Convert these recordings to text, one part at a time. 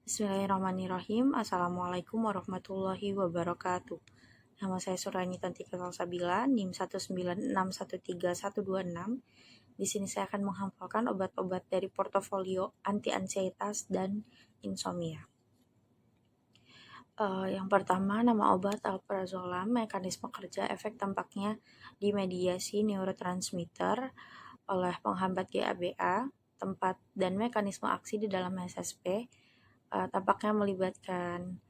Bismillahirrahmanirrahim. Assalamualaikum warahmatullahi wabarakatuh. Nama saya Surani Tantika Salsabila, NIM 196131126. Di sini saya akan menghafalkan obat-obat dari portofolio anti-ansietas dan insomnia. Yang pertama, nama obat alprazolam, mekanisme kerja efek tampaknya di mediasi neurotransmitter oleh penghambat GABA, tempat dan mekanisme aksi di dalam SSP, tampaknya melibatkan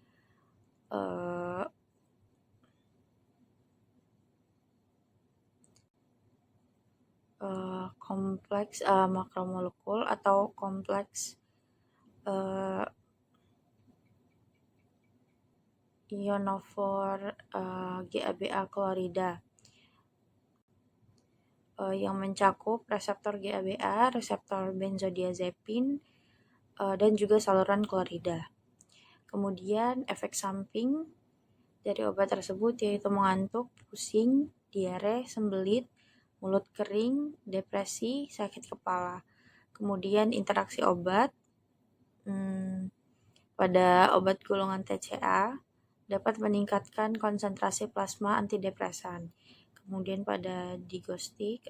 kompleks makromolekul atau kompleks ionofor GABA klorida yang mencakup reseptor GABA, reseptor benzodiazepin, dan juga saluran klorida. Kemudian efek samping dari obat tersebut yaitu mengantuk, pusing, diare, sembelit, mulut kering, depresi, sakit kepala. Kemudian interaksi obat pada obat golongan TCA dapat meningkatkan konsentrasi plasma antidepresan. Kemudian pada digostik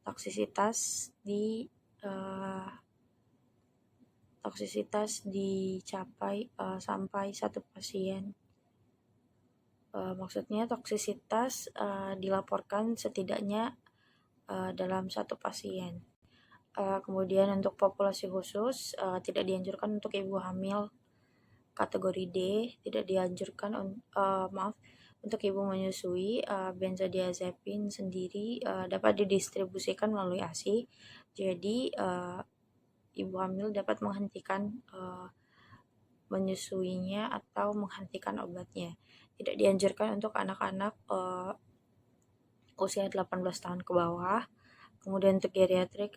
toksisitas dicapai sampai satu pasien. Maksudnya toksisitas dilaporkan setidaknya dalam satu pasien. Kemudian untuk populasi khusus tidak dianjurkan untuk ibu hamil kategori D, tidak dianjurkan untuk ibu menyusui. Benzodiazepin sendiri dapat didistribusikan melalui ASI, jadi ibu hamil dapat menghentikan menyusuinya atau menghentikan obatnya. Tidak dianjurkan untuk anak-anak usia 18 tahun ke bawah. Kemudian untuk geriatrik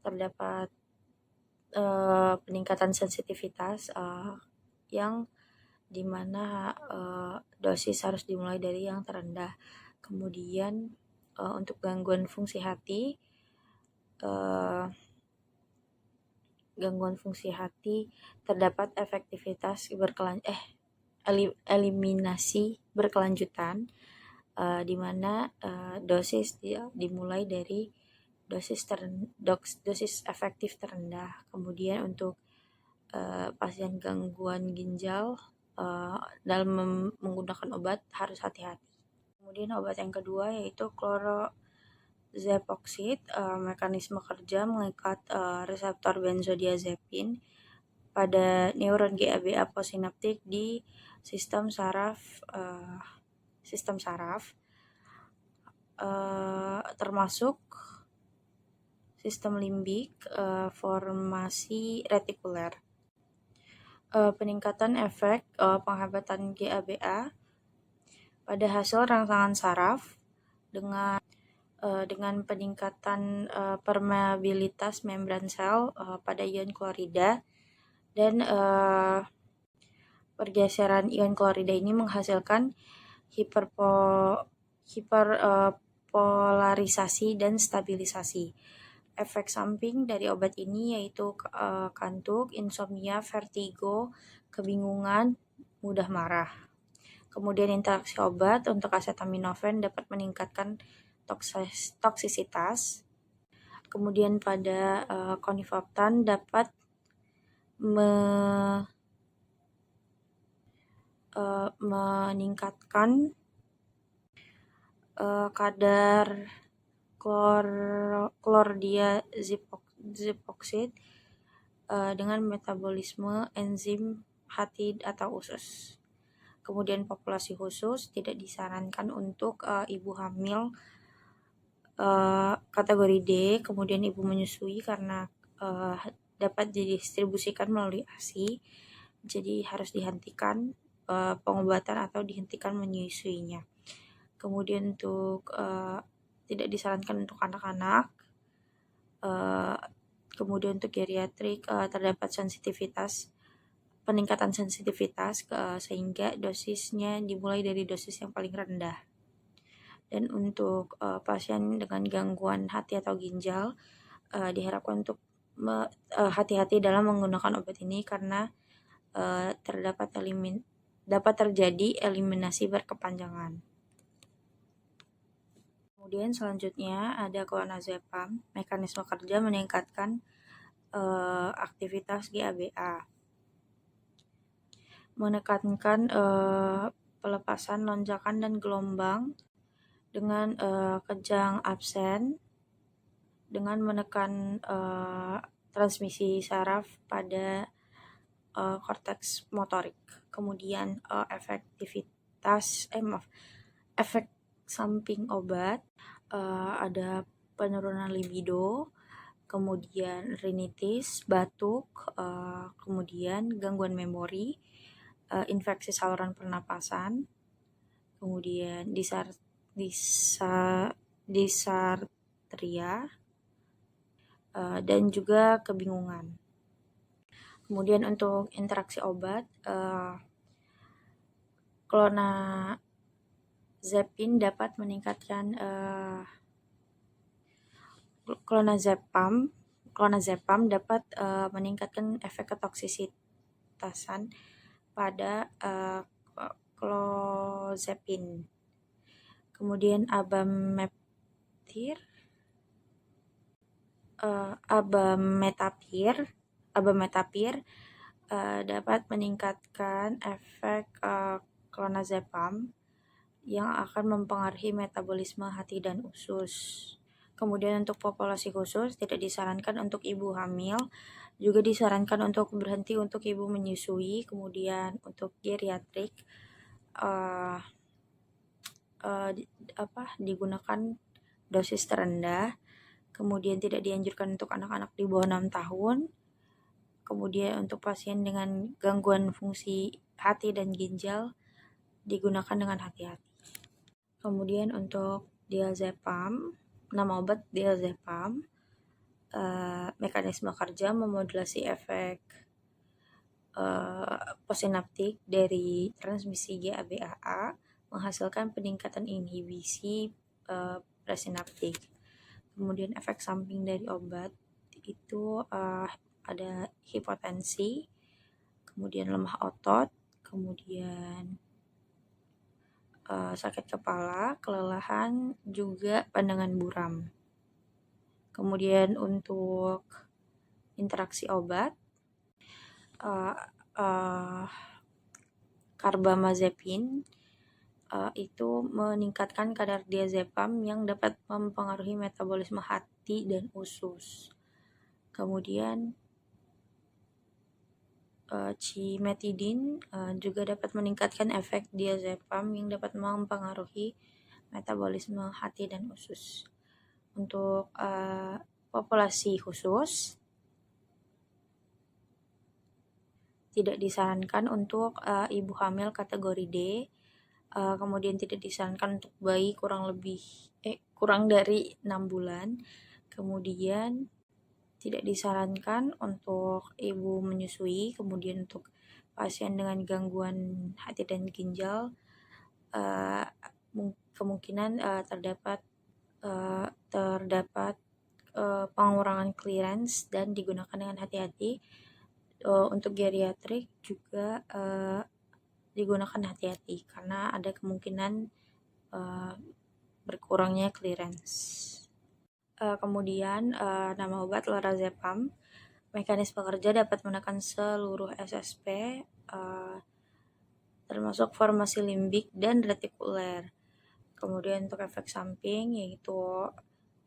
terdapat peningkatan sensitivitas yang dimana dosis harus dimulai dari yang terendah. Kemudian untuk gangguan fungsi hati terdapat efektivitas eliminasi berkelanjutan, di mana dosis dimulai dari dosis efektif terendah. Kemudian untuk pasien gangguan ginjal dalam menggunakan obat harus hati-hati. Kemudian obat yang kedua yaitu chlorzepoxid, mekanisme kerja mengikat reseptor benzodiazepin pada neuron GABA possinaptik di sistem saraf termasuk sistem limbik, formasi retikuler. Peningkatan efek penghambatan GABA pada hasil rangsangan saraf dengan peningkatan permeabilitas membran sel pada ion klorida, dan pergeseran ion klorida ini menghasilkan hiperpolarisasi dan stabilisasi. Efek samping dari obat ini yaitu kantuk, insomnia, vertigo, kebingungan, mudah marah. Kemudian interaksi obat untuk acetaminophen dapat meningkatkan toksisitas. Kemudian pada konifaptan dapat meningkatkan kadar chlordiazepoksid dengan metabolisme enzim hati atau usus. Kemudian populasi khusus tidak disarankan untuk ibu hamil kategori D, kemudian ibu menyusui karena dapat didistribusikan melalui ASI, jadi harus dihentikan pengobatan atau dihentikan menyusuinya. Kemudian untuk tidak disarankan untuk anak-anak. Kemudian untuk geriatrik terdapat peningkatan sensitivitas sehingga dosisnya dimulai dari dosis yang paling rendah. Dan untuk pasien dengan gangguan hati atau ginjal diharapkan untuk hati-hati dalam menggunakan obat ini karena dapat terjadi eliminasi berkepanjangan. Kemudian selanjutnya ada clonazepam. Mekanisme kerja meningkatkan aktivitas GABA, menekankan pelepasan lonjakan dan gelombang dengan kejang absen, dengan menekan transmisi saraf pada korteks motorik. Kemudian efek samping obat ada penurunan libido, kemudian rinitis, batuk, kemudian gangguan memori, infeksi saluran pernapasan, kemudian disartria, dan juga kebingungan. Kemudian untuk interaksi obat, clonazepam dapat meningkatkan clonazepam dapat meningkatkan efek ketoksisitasan pada clozapine. Kemudian abametapir dapat meningkatkan efek clonazepam yang akan mempengaruhi metabolisme hati dan usus. Kemudian untuk populasi khusus tidak disarankan untuk ibu hamil, juga disarankan untuk berhenti untuk ibu menyusui. Kemudian untuk geriatrik digunakan dosis terendah. Kemudian tidak dianjurkan untuk anak-anak di bawah 6 tahun. Kemudian untuk pasien dengan gangguan fungsi hati dan ginjal digunakan dengan hati-hati. Kemudian untuk diazepam, nama obat diazepam, mekanisme kerja memodulasi efek possinaptik dari transmisi GABA, menghasilkan peningkatan inhibisi presinaptik. Kemudian efek samping dari obat itu ada hipotensi, kemudian lemah otot, kemudian sakit kepala, kelelahan, juga pandangan buram. Kemudian untuk interaksi obat, carbamazepin itu meningkatkan kadar diazepam yang dapat mempengaruhi metabolisme hati dan usus. Kemudian cimetidin juga dapat meningkatkan efek diazepam yang dapat mempengaruhi metabolisme hati dan usus. Untuk populasi khusus tidak disarankan untuk ibu hamil kategori D, kemudian tidak disarankan untuk bayi kurang dari 6 bulan, kemudian tidak disarankan untuk ibu menyusui, kemudian untuk pasien dengan gangguan hati dan ginjal kemungkinan terdapat pengurangan clearance dan digunakan dengan hati-hati. Untuk geriatrik juga digunakan hati-hati karena ada kemungkinan berkurangnya clearance. Kemudian nama obat lorazepam, mekanisme kerja dapat menekan seluruh SSP termasuk formasi limbik dan retikuler. Kemudian untuk efek samping yaitu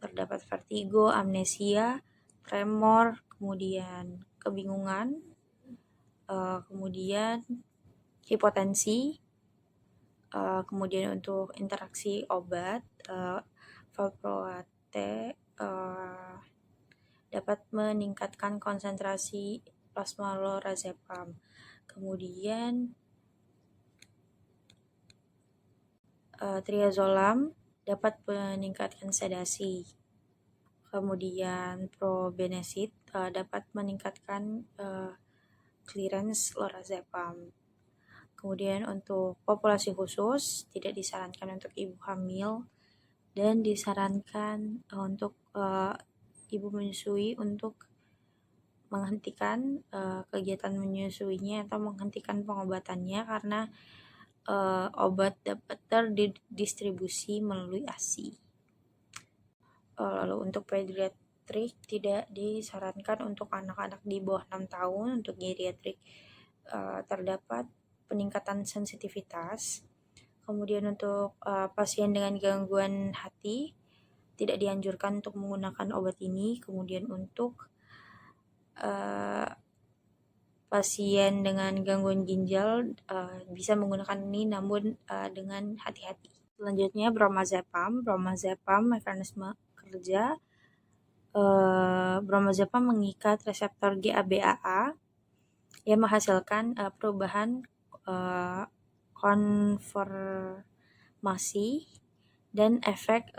terdapat vertigo, amnesia, tremor, kemudian kebingungan, kemudian hipotensi. Kemudian untuk interaksi obat, valproate dapat meningkatkan konsentrasi plasma lorazepam. Kemudian triazolam dapat meningkatkan sedasi. Kemudian probenecid dapat meningkatkan clearance lorazepam. Kemudian untuk populasi khusus tidak disarankan untuk ibu hamil dan disarankan untuk ibu menyusui untuk menghentikan kegiatan menyusuinya atau menghentikan pengobatannya karena obat dapat terdistribusi melalui ASI. Lalu untuk pediatrik tidak disarankan untuk anak-anak di bawah 6 tahun. Untuk geriatrik terdapat peningkatan sensitivitas. Kemudian untuk pasien dengan gangguan hati tidak dianjurkan untuk menggunakan obat ini. Kemudian untuk pasien dengan gangguan ginjal bisa menggunakan ini namun dengan hati-hati. Selanjutnya bromazepam. Bromazepam mekanisme kerja. Bromazepam mengikat reseptor GABAA yang menghasilkan perubahan konformasi dan efek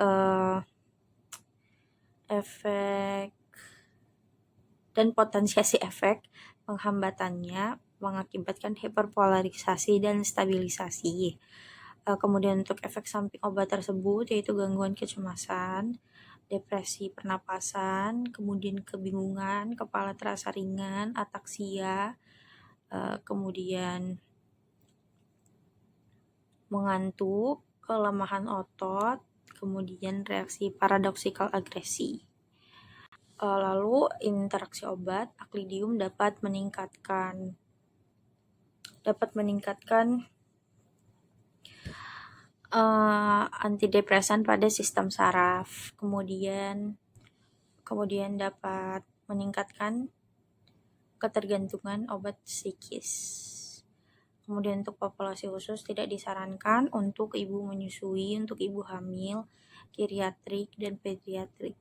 dan potensiasi efek penghambatannya mengakibatkan hiperpolarisasi dan stabilisasi. Kemudian untuk efek samping obat tersebut yaitu gangguan kecemasan, depresi pernapasan, kemudian kebingungan, kepala terasa ringan, ataksia, kemudian mengantuk, kelemahan otot, kemudian reaksi paradoksikal agresi. Lalu interaksi obat, Aclidium dapat meningkatkan antidepresan pada sistem saraf, kemudian dapat meningkatkan ketergantungan obat psikis. Kemudian untuk populasi khusus tidak disarankan untuk ibu menyusui, untuk ibu hamil, geriatrik, dan pediatrik.